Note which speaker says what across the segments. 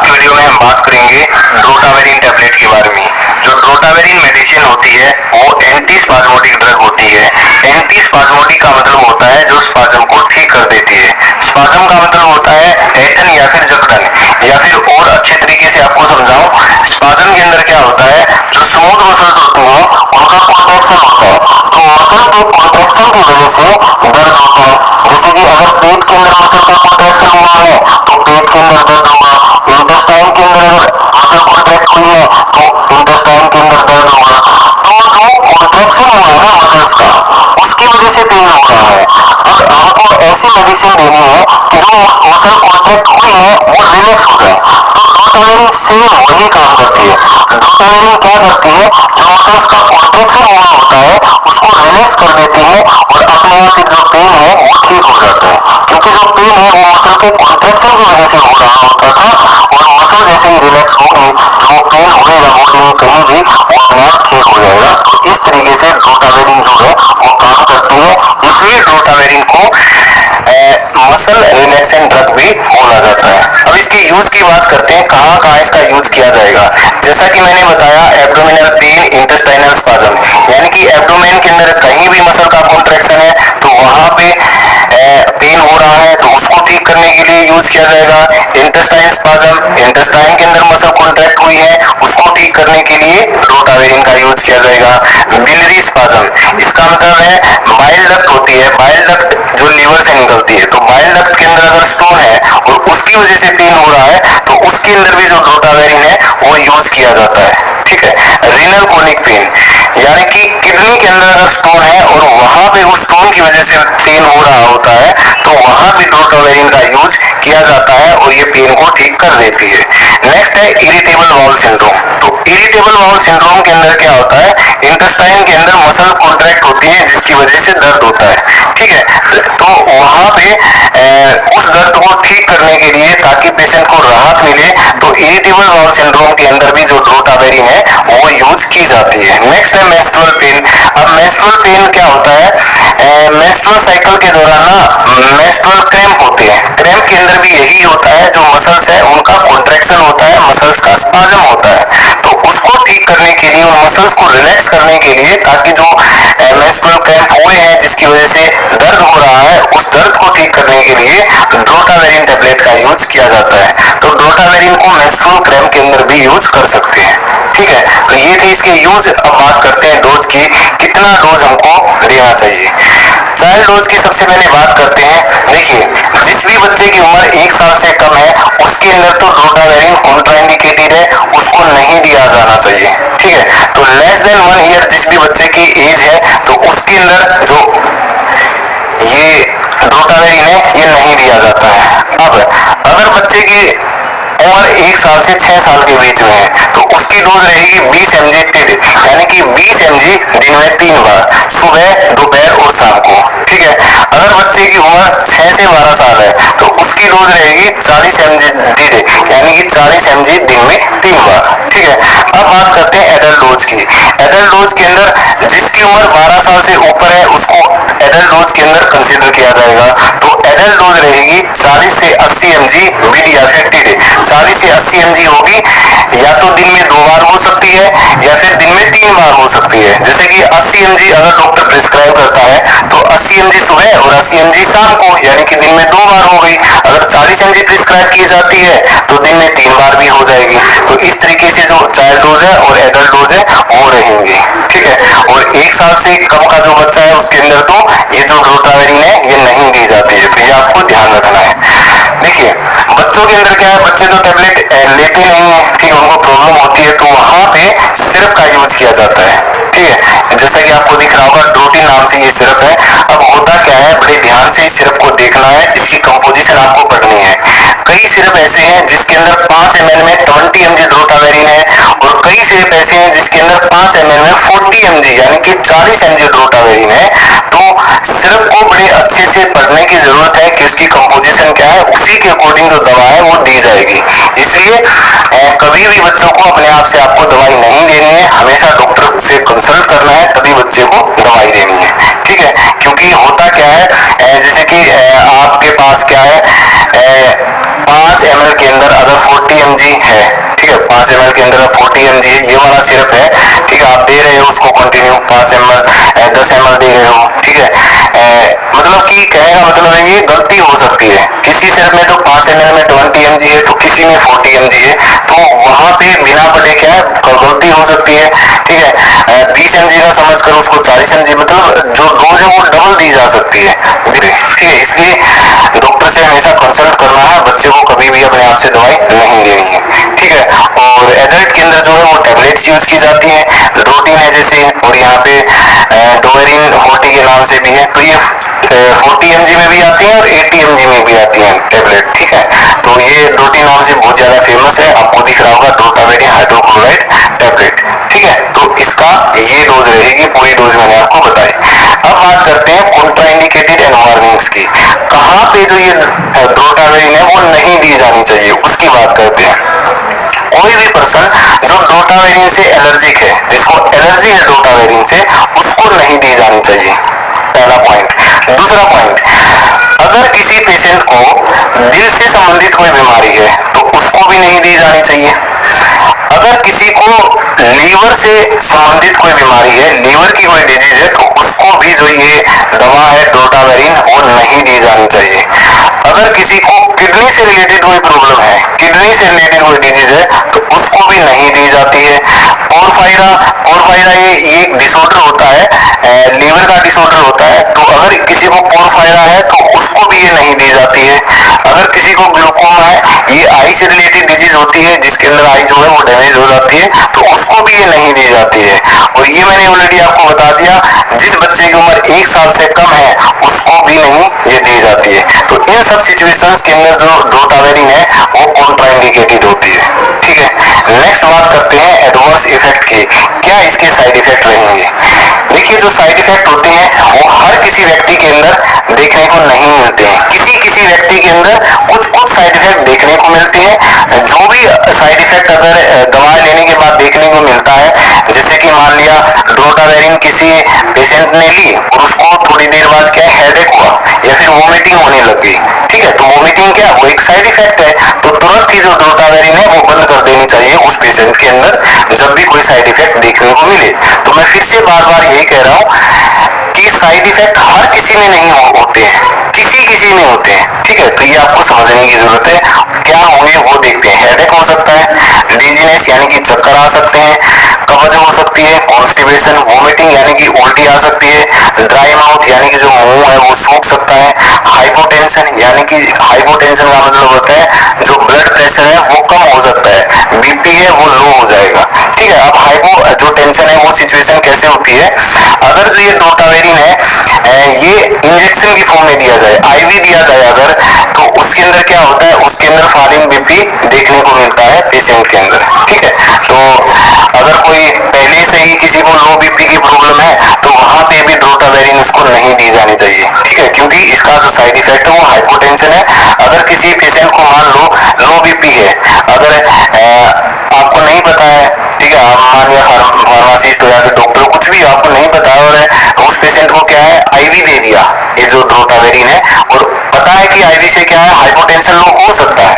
Speaker 1: की वीडियो में हम बात करेंगे ड्रोटावेरिन टैबलेट के बारे में। जो ड्रोटावेरिन मेडिसिन होती है वो एंटी स्पाज्मोटिक ड्रग होती है। एंटी स्पाज्मोटिक का मतलब होता है जो स्पाज्म को ठीक कर देती है। स्पाज्म का मतलब होता है ऐंठन या फिर जकड़न, या फिर और अच्छे तरीके से आपको समझाऊं, स्पाज्म के अंदर क्या होता है, जो स्मूथ मसल्स होती हैं उनका कॉन्ट्रैक्शन होता है। तो मसल के कॉन्ट्रैक्शन की वजह से दर्द होता है। जैसे कि अगर पेट के अंदर मसल का कॉन्ट्रैक्शन हुआ है तो पेट के अंदर दर्द होगा। इंटेस्टाइन के अंदर अगर मसल कॉन्ट्रैक्ट हुई है तो इंटेस्टाइन के अंदर दर्द होगा। तो जो कॉन्ट्रैक्शन हुआ है ना मसल्स का, उसकी वजह से पेन हो रहा है। अब हमको ऐसी मेडिसिन देनी है कि जो मसल कॉन्ट्रैक्ट हुई है वो रिलैक्स हो जाए। तो ड्रोटावेरिन सेम वही काम करती है। ड्रोटावेरिन क्या करती है, जो मसल्स का कॉन्ट्रैक्शन हुआ होता है उसको रिलैक्स कर देती है और अपने आप जो पेन है वो ठीक हो जाता है। क्योंकि जो पेन है वो मसल के कॉन्ट्रैक्शन की वजह से हो रहा होता था, और मसल जैसे ही रिलैक्स होगी जो पेन होगा बॉडी में कहीं भी वो अपने आप ठीक हो जाएगा। तो इस तरीके से ड्रोटावेरिन जो है वो काम करती है। इसलिए ड्रोटावेरिन को मसल रिलैक्सेंट ड्रग भी बोला जाता है। अब इसके यूज की बात करते हैं, कहाँ कहाँ इसका यूज किया जाएगा। जैसा कि मैंने बताया, एब्डोमिनल पेन, इंटेस्टाइनल स्पाज्म, यानी कि एब्डोमेन के अंदर कहीं भी मसल का कॉन्ट्रैक्शन है तो वहां पे पेन हो रहा है तो उसको ठीक करने के लिए यूज किया जाएगा। इंटेस्टाइन स्पाज्म, इंटेस्टाइन के अंदर मसल कॉन्ट्रैक्ट हुई है उसको ठीक करने के लिए ड्रोटावेरिन का यूज किया जाएगा। बिलियरी स्पाज्म, इसका मतलब है बाइल डक्ट होती है, बाइल डक्ट जो लीवर से निकलती है, तो बाइल डक्ट के अंदर अगर स्टोन है और उसकी वजह से पेन हो रहा है तो उसके अंदर भी जो ड्रोटावेरिन है वो यूज किया जाता है। ठीक है। रीनल कोनिक पेन, यानी कि किडनी के अंदर अगर स्टोन है और वहां पे उस स्टोन की वजह से पेन हो रहा होता है तो वहां भी ड्रोटावेरिन का यूज किया जाता है और ये पेन को ठीक कर देती है। नेक्स्ट है इरिटेबल बाउल सिंड्रोम। तो इरिटेबल बाउल सिंड्रोम के अंदर क्या होता है, इंटेस्टाइन के अंदर मसल कॉन्ट्रैक्ट होती है जिसकी वजह से दर्द होता है। ठीक है। तो वहां पे उस दर्द को ठीक करने के लिए, ताकि पेशेंट को राहत मिले, तो इरिटेबल बाउल सिंड्रोम के अंदर भी जो ड्रोटावेरिन है वो यूज की जाती है। नेक्स्ट है मेंस्ट्रुअल पेन। अब मेंस्ट्रुअल पेन क्या होता है, मेंस्ट्रुअल साइकिल के दौरान ना मेंस्ट्रुअल क्रैम्प होते हैं। क्रैम्प के अंदर भी यही होता है, जो मसल्स है उनका कॉन्ट्रैक्शन होता है, मसल्स का स्पाज्म होता है। तो उसको ठीक करने के लिए, उन मसल्स को रिलैक्स करने के लिए, ताकि जो मेंस्ट्रुअल क्रैम्प हुए हैं जिसकी वजह से दर्द हो रहा है, उस दर्द को ठीक करने के लिए ड्रोटावेरिन टैबलेट का यूज किया जाता है। तो ड्रोटावेरिन को मेंस्ट्रुअल क्रैम्प के अंदर भी यूज कर सकते हैं। ठीक है। तो ये थे इसके यूज। अब बात करते हैं डोज की, कितना डोज हमको देना चाहिए। चाइल्ड डोज की सबसे पहले बात करते हैं। देखिए, जिस भी बच्चे की उम्र 1 साल से कम है उसके अंदर तो ड्रोटावेरिन कॉन्ट्राइंडिकेटेड है, उसको नहीं दिया जाना चाहिए। ठीक है। तो लेस देन 1 ईयर जिस भी बच्चे की एज है तो उसके अंदर जो ये ड्रोटावेरिन है ये नहीं दिया जाता है। अब अगर बच्चे की उम्र 1 साल से 6 साल के बीच में है तो उसकी डोज रहेगी 20 mg टेड, यानी कि 20 mg दिन में 3 बार, सुबह, दोपहर और शाम को। ठीक है। अगर बच्चे की उम्र 6 से 12 साल है तो उसकी डोज रहेगी 40 mg टेड, यानी कि 40 mg दिन में 3 बार। ठीक है। अब बात करते हैं एडल्ट डोज की। एडल्ट डोज के अंदर जिसकी उम्र 12 साल से ऊपर है उसको एडल्ट डोज के अंदर कंसीडर किया जाएगा। तो एडल्ट डोज रहेगी 40 से 80 mg बिड या फिर टेड। 40 से 80 mg होगी, या तो दिन में 2 बार हो सकती है या फिर दिन में 3 बार हो सकती है। जैसे कि 80 mg अगर डॉक्टर प्रिस्क्राइब करता है तो 80 mg सुबह और 80 mg शाम को, यानी कि दिन में 2 बार हो गई। अगर 40 mg प्रिस्क्राइब की जाती है तो दिन में 3 बार भी हो जाएगी। तो इस तरीके से जो चाइल्ड डोज है और एडल्ट डोज है वो रहेंगे। ठीक है। और 1 साल से कम का जो बच्चा है उसके अंदर तो ये जो ड्रोटावेरिन है ये नहीं दी जाती है, तो ये आपको ध्यान रखना है। देखिए, बच्चों के अंदर क्या है, बच्चे तो टैबलेट लेते नहीं है, ठीक है, उनको प्रॉब्लम होती है, तो वहां पे सिरप का यूज किया जाता है। ठीक है। जैसा कि आपको दिख रहा होगा, ड्रोटिन नाम से ये सिरप है। अब होता क्या है, बड़े ध्यान से इस सिरप को देखना है, इसकी कंपोजिशन आपको पढ़नी है। कई सिरप ऐसे हैं जिसके अंदर 5 ml में 20 mg ड्रोटावेरिन है, और कई सिरप ऐसे हैं जिसके अंदर 5 ml में 40 mg यानी कि 40 mg ड्रोटावेरिन है। तो सिरप को बड़े अच्छे से पढ़ने की जरूरत है कि उसकी कंपोजिशन क्या है, उसी के अकॉर्डिंग जो दवा है वो दी जाएगी। इसलिए कभी भी बच्चों को अपने आप से आपको दवाई नहीं देनी है, हमेशा डॉक्टर से कंसल्ट करना है तभी बच्चे को दवाई देनी है। ठीक है। क्योंकि होता क्या है, जैसे कि आपके पास क्या है, 5 5 ml के अंदर अगर 40 mg है, ठीक है, 5 ml के अंदर 40 mg ये वाला सिरप है, ठीक है, आप दे रहे हो उसको कंटिन्यू 5 ml 10 ml दे रहे हो, ठीक है, मतलब कि कहने का मतलब है ये गलती हो सकती है, किसी सिरप में तो 5 ml में 20 mg है तो किसी में 40 mg है, तो वहां पे बिना पढ़े क्या है गलती हो सकती है, ठीक है, 20 mg का समझ कर उसको 40 mg मतलब जो डोज है वो डबल दी जा सकती है, ठीक है, इसलिए डॉक्टर से हमेशा कंसल्ट करना है, बच्चे को कभी भी अपने आप से दवाई नहीं देनी है, ठीक है। और एडल्ट के अंदर जो है वो टैबलेट्स यूज की जाती हैं, रोटीन है जैसे, और यहाँ पे डोवेरिन 40 के नाम से भी है, तो ये 40 mg में भी आती है और 80 mg में भी आती है टैबलेट, ठीक है, तो ये डोटी नाम से बहुत ज्यादा फेमस है, आपको दिख रहा होगा ड्रोटावेरिन हाइड्रोक्लोराइड टैबलेट, ठीक है, तो इसका ये डोज रहेगी, पूरी डोज मैंने आपको बताई। अब बात करते हैं कॉन्ट्राइंडिकेटेड एंड वार्निंग्स की, कहाँ पे जो ये ड्रोटावेरिन है वो नहीं दी जानी चाहिए उसकी बात करते हैं। कोई भी पर्सन जो ड्रोटावेरिन से एलर्जिक है, जिसको एलर्जी है ड्रोटावेरिन से, उसको नहीं दी जानी चाहिए, पहला पॉइंट। दूसरा पॉइंट, अगर किसी पेशेंट को दिल से संबंधित कोई बीमारी है तो उसको भी नहीं दी जानी चाहिए। अगर किसी को लीवर से संबंधित कोई बीमारी है, लीवर की कोई डिजीज है, तो उसको भी जो ये दवा है ड्रोटावेरिन वो नहीं दी जानी चाहिए। अगर किसी को किडनी से रिलेटेड कोई प्रॉब्लम है, किडनी से रिलेटेड कोई डिजीज है, तो उसको भी नहीं दी जाती है। पोरफायरा ये एक डिसऑर्डर होता है, लीवर का डिसऑर्डर होता है, तो अगर किसी को पोरफायरा है तो उसको भी ये नहीं दी जाती है। अगर किसी को ग्लूकोमा है, ये आई से रिलेटेड डिजीज होती है जिसके अंदर आई जो है वो डैमेज हो जाती है, तो उसको भी ये नहीं दी जाती है। और ये मैंने ऑलरेडी आपको बता दिया, जिस बच्चे की उम्र 1 साल से कम है उसको भी नहीं ये दी जाती है। तो इन सब सिचुएशंस के अंदर जो ड्रोटावेरिन है वो कॉन्ट्राइंडिकेटेड होती है, ठीक है। नेक्स्ट बात करते हैं एडवर्स इफेक्ट की, क्या इसके साइड इफेक्ट रहेंगे। देखिए जो साइड इफेक्ट होते हैं वो हर किसी व्यक्ति के अंदर देखने को नहीं मिलते हैं, किसी किसी व्यक्ति के अंदर कुछ कुछ साइड इफेक्ट देखने को मिलते हैं। जो भी साइड इफेक्ट अगर दवा लेने के बाद देखने को मिलता है, जैसे कि मान लिया ड्रोटावेरिन किसी पेशेंट ने ली और उसको थोड़ी देर बाद क्या हेडेक हुआ या फिर वोमिटिंग होने लग गई, ठीक है, तो वोमिटिंग क्या वो एक साइड इफेक्ट है, तो तुरंत ही जो ड्रोटावेरिन है वो बंद कर देनी चाहिए उस पेशेंट के अंदर जब भी कोई साइड इफेक्ट देखने को मिले। तो मैं फिर से बार बार यही कह रहा हूँ कि साइड इफेक्ट हर किसी में नहीं होते हैं, किसी किसी में होते हैं, ठीक है, तो ये आपको समझने की जरूरत है। क्या होंगे वो देखते हैं, हेडेक हो सकता है, डिजीनेस यानी कि चक्कर आ सकते हैं, कब्ज हो सकती है, कॉन्स्टिपेशन, वोमिटिंग यानी कि उल्टी आ सकती है, ड्राई माउथ यानी कि जो मुंह है वो सूख सकता है, हाइपोटेंशन यानी कि हाइपोटेंशन का मतलब होता है जो ब्लड प्रेशर है वो कम हो सकता है, बीपी है वो लो हो जाएगा, ठीक है। अब हाइपो जो टेंशन है वो सिचुएशन कैसे होती है, अगर जो ये ड्रोटावेरिन है ये इंजेक्शन की फॉर्म में दिया जाए, आईवी दिया जाए अगर, तो उसके अंदर क्या होता है, उसके अंदर फॉलिंग बीपी देखने को मिलता है पेशेंट के अंदर, ठीक है। तो अगर कोई पहले से ही किसी को लो बीपी की प्रॉब्लम है तो वहां पे भी ड्रोटावेरिन उसको नहीं दी जानी चाहिए, ठीक है, क्योंकि इसका जो साइड इफेक्ट है वो हाइपोटेंशन है। अगर किसी पेशेंट को मान लो लो बीपी है, अगर आपको नहीं पता है, ठीक है, आप मान लिया फार्मासिस्ट या फिर डॉक्टर कुछ भी आपको नहीं पता और उस पेशेंट को क्या है आईवी दे दिया ये जो ड्रोटावेरिन है, और पता है कि आईवी से क्या है हाइपोटेंशन लो हो सकता है,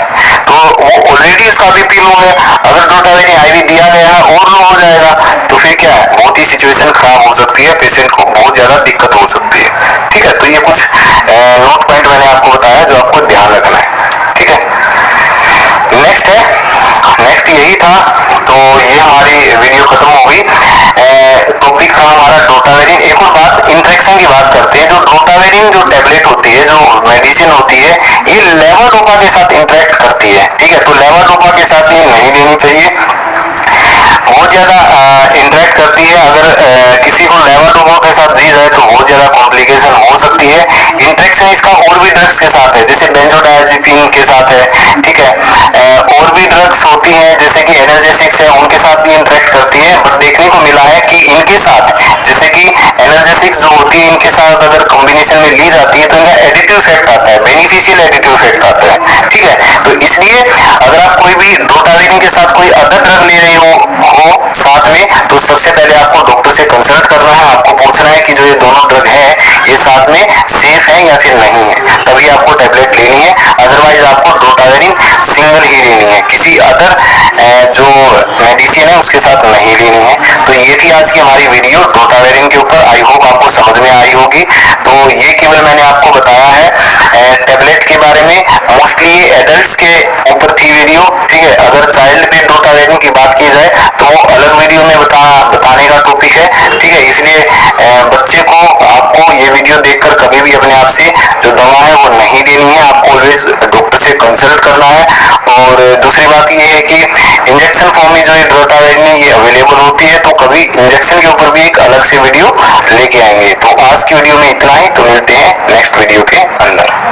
Speaker 1: तो वो ऑलरेडी उसका बीपी लो है, अगर ड्रोटावेरिन आईवी दिया गया है और लो हो जाएगा तो फिर क्या है बहुत ही सिचुएशन खराब हो सकती है, पेशेंट को बहुत ज्यादा दिक्कत हो सकती है, ठीक है। तो ये कुछ नोट पॉइंट मैंने आपको बताया जो आपको ध्यान रखना है, ठीक है। नेक्स्ट यही था, तो ये हमारी वीडियो खत्म हो गई। टॉपिक था हमारा ड्रोटावेरिन। एक और बात इंट्रैक्शन की बात करते हैं, जो ड्रोटावेरिन जो टैबलेट होती है, जो मेडिसिन होती है, ये लेवोडोपा के साथ इंटरेक्ट करती है, ठीक है, तो लेवोडोपा के साथ ये नहीं देनी चाहिए, बहुत ज्यादा इंटरेक्ट करती है। अगर किसी को लेवोडोपा के साथ दी जाए तो बहुत ज्यादा कॉम्प्लिकेशन हो सकती है। इंटरेक्शन इसका और भी ड्रग्स के साथ है, जैसे बेंजोडायजेपिन के साथ है, ठीक है, और भी ड्रग्स होती हैं जैसे कि एनाल्जेसिक्स है उनके साथ भी इंटरेक्ट करती है, बट देखने को मिला है कि इनके साथ जैसे कि एनाल्जेसिक्स जो होती है इनके साथ अगर कॉम्बिनेशन में ली जाती है तो इनका एडिटिव इफेक्ट आता है, बेनिफिशियल एडिटिव इफेक्ट आता है, ठीक है। तो इसलिए अगर आप कोई भी ड्रोटावेरिन के साथ कोई अदर ड्रग ले रहे हो साथ में, तो सबसे पहले आपको डॉक्टर से कंसल्ट करना है, आपको पूछना है कि जो ये दोनों ड्रग है ये साथ में सेफ है या फिर नहीं है, तभी आपको टेबलेट लेनी है, अदरवाइज आपको ड्रोटावेरिन अदर जो मेडिसिन है उसके साथ नहीं लेनी है। तो ये थी आज की हमारी वीडियो रोटावेरिन के ऊपर। आई होप आपको समझ में आई होगी। तो ये केवल मैंने आपको बताया है टेबलेट के बारे में, मोस्टली एडल्ट्स के ऊपर थी वीडियो, ठीक है। अगर चाइल्ड पे रोटावेरिन की बात की जाए तो वो अलग वीडियो में बताने का टॉपिक है, ठीक है। इसलिए बच्चे को आपको ये वीडियो देखकर कभी भी अपने आप से जो दवा है वो नहीं देनी है, आपको ऑलवेज डॉक्टर से कंसल्ट करना है। और दूसरी बात ये है कि इंजेक्शन फॉर्म में जो ये रोटावेरिन है ये अवेलेबल होती है, तो कभी इंजेक्शन के ऊपर भी एक अलग से वीडियो लेके आएंगे। तो आज की वीडियो में इतना ही, तो मिलते हैं नेक्स्ट वीडियो के अंदर।